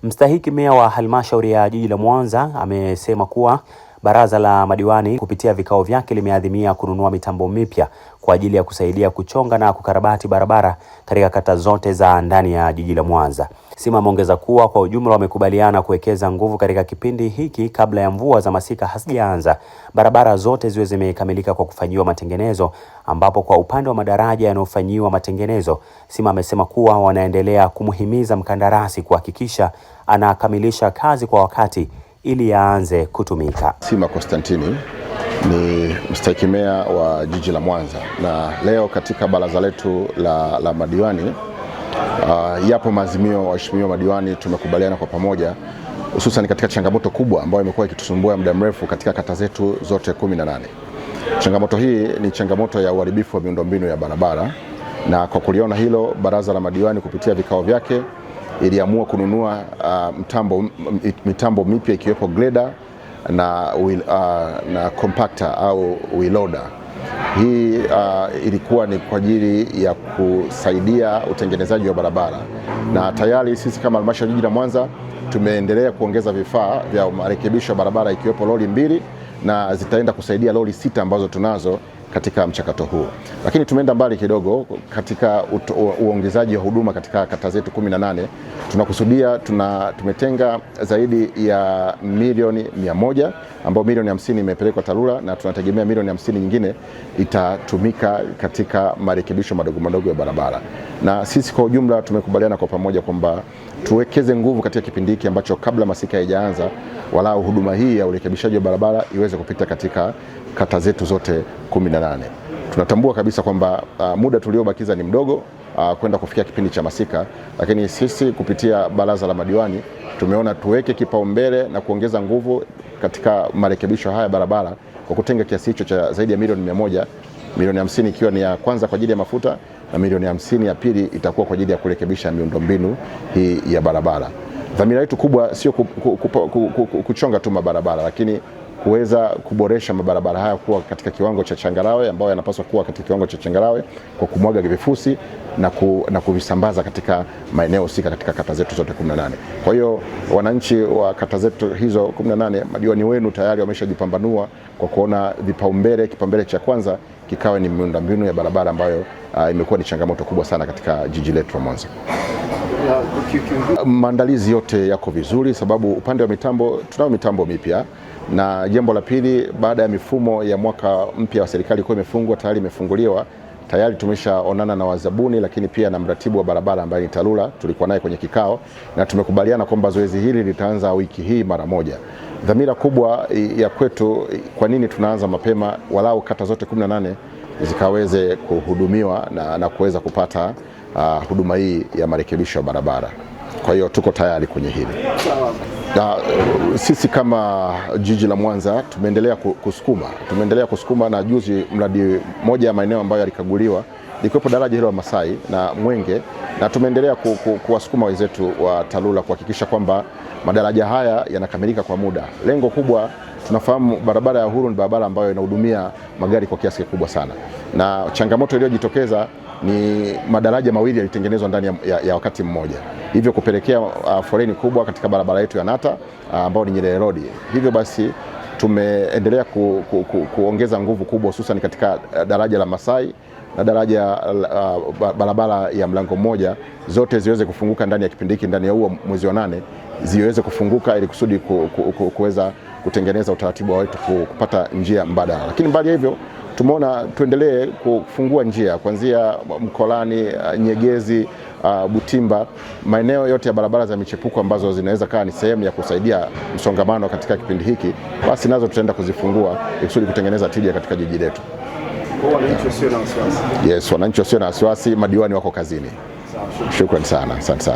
Mstahiki meya wa halmashauri ya jiji la Mwanza amesema kuwa baraza la madiwani kupitia vikao vyake limeadhimia kununua mitambo mipya kwa ajili ya kusaidia kuchonga na kukarabati barabara katika kata zote za ndani ya jiji la Mwanza. Sima ameongeza kuwa kwa ujumla wamekubaliana kuwekeza nguvu katika kipindi hiki kabla ya mvua za masika hazijaanza, barabara zote ziwe zimekamilika kwa kufanyiwa matengenezo, ambapo kwa upande wa madaraja yanayofanyiwa matengenezo, Sima amesema kuwa wanaendelea kumhimiza mkandarasi kuhakikisha anakamilisha kazi kwa wakati ili yaanze kutumika. Sima Konstantini ni mstahiki meya wa jiji la Mwanza, na leo katika baraza letu la madiwani yapo maazimio waheshimiwa madiwani tumekubaliana kwa pamoja, hususan katika changamoto kubwa ambayo imekuwa ikitusumbua muda mrefu katika kata zetu zote 18. Changamoto hii ni changamoto ya uharibifu wa miundombinu ya barabara, na kwa kuliona hilo baraza la madiwani kupitia vikao vyake iliamua kununua mitambo mipya ikiwepo grader na compactor au wheel loader. Hii ilikuwa ni kwa ajili ya kusaidia utengenezaji wa barabara, na tayari sisi kama halmashauri ya jiji la Mwanza tumeendelea kuongeza vifaa vya marekebisho ya barabara ikiwepo lori 2 na zitaenda kusaidia lori 6 ambazo tunazo katika mchakato huu. Lakini tumeenda mbali kidogo katika uongezaji wa huduma katika kata zetu 18. Tunakusudia tumetenga zaidi ya milioni 100 ambao milioni 50 imepelekwa TARURA, na tunategemea milioni 50 nyingine itatumika katika marekebisho madogo ya barabara. Na sisi kwa ujumla tumekubaliana kwa pamoja kwamba tuwekeze nguvu katika kipindi hiki ambacho kabla masika haijaanza, walau huduma hii ya urekebishaji wa barabara iweze kupita katika kata zetu zote 18. Tunatambua kabisa kwamba muda tuliobakiza ni mdogo kwenda kufikia kipindi cha masika, lakini sisi kupitia baraza la madiwani tumeona tuweke kipaumbele na kuongeza nguvu katika marekebisho haya barabara kwa kutenga kiasi hicho cha zaidi ya milioni 100, milioni 50 ikiwa ni ya kwanza kwa ajili ya mafuta na milioni 50 ya pili itakuwa kwa ajili ya kurekebisha miundombinu hii ya barabara. Dhamira yetu kubwa sio kuchonga tu mabarabara, lakini kuweza kuboresha mabarabara haya kuwa katika kiwango cha changarawe, ambayo yanapaswa kuwa katika kiwango cha changarawe kwa kumwaga vifusi na kuvisambaza katika maeneo husika katika kata zetu zote 18. Kwa hiyo wananchi wa kata zetu hizo 18, madiwani wenu tayari wameshajipambanua kwa kuona kipaumbele cha kwanza kikawa ni miundombinu ya barabara ambayo imekuwa ni changamoto kubwa sana katika jiji letu la Mwanza. Maandalizi yote yako vizuri, sababu upande wa mitambo tunao mitambo mipya, na jambo la pili, baada ya mifumo ya mwaka mpya wa serikali kuwa imefunguliwa tayari tumeshaonana na wazabuni, lakini pia na mratibu wa barabara ambaye ni TARURA, tulikuwa naye kwenye kikao na tumekubaliana kwamba zoezi hili litaanza wiki hii mara moja. Dhamira kubwa ya kwetu, kwa nini tunaanza mapema, walau kata zote 18 zikaweze kuhudumiwa na kuweza kupata huduma hii ya marekebisho ya barabara. Kwa hiyo tuko tayari kwenye hili. Sisi kama jiji la Mwanza tumeendelea kusukuma na juzi mradi moja ya maeneo ambayo yalikaguliwa likiwepo daraja hilo la Masai na Mwenge, na tumeendelea kuwasukuma wenzetu wa TARURA kuhakikisha kwamba madaraja haya yanakamilika kwa muda. Lengo kubwa, tunafahamu barabara ya Uhuru ni barabara ambayo inahudumia magari kwa kiasi kikubwa sana, na changamoto iliyojitokeza ni madaraja mawili yalitengenezwa ndani ya wakati mmoja, hivyo kupelekea foleni kubwa katika barabara yetu ya Nata ambao ni Nyerere Road. Hivyo basi tumeendelea kuongeza nguvu kubwa, hususan katika daraja la Masai na daraja barabara ya Mlango Mmoja, zote ziweze kufunguka ndani ya kipindi hiki, ndani ya huo mwezi wa 8 ziweze kufunguka ili kusudi kuweza kutengeneza utaratibu wetu kupata njia mbadala. Lakini mbali hivyo tumeona tuendelee kufungua njia kuanzia Mkolani, Nyegezi, Butimba, maeneo yote ya barabara za michepuko ambazo zinaweza kaa ni sehemu ya kusaidia msongamano katika kipindi hiki, basi nazo tutaenda kuzifungua ili kusudi kutengeneza tija katika jiji letu. Wananchi wasio na wasiwasi. Yes, wananchi wasio na wasiwasi, madiwani wako kazini. Shukrani sana, asante sana.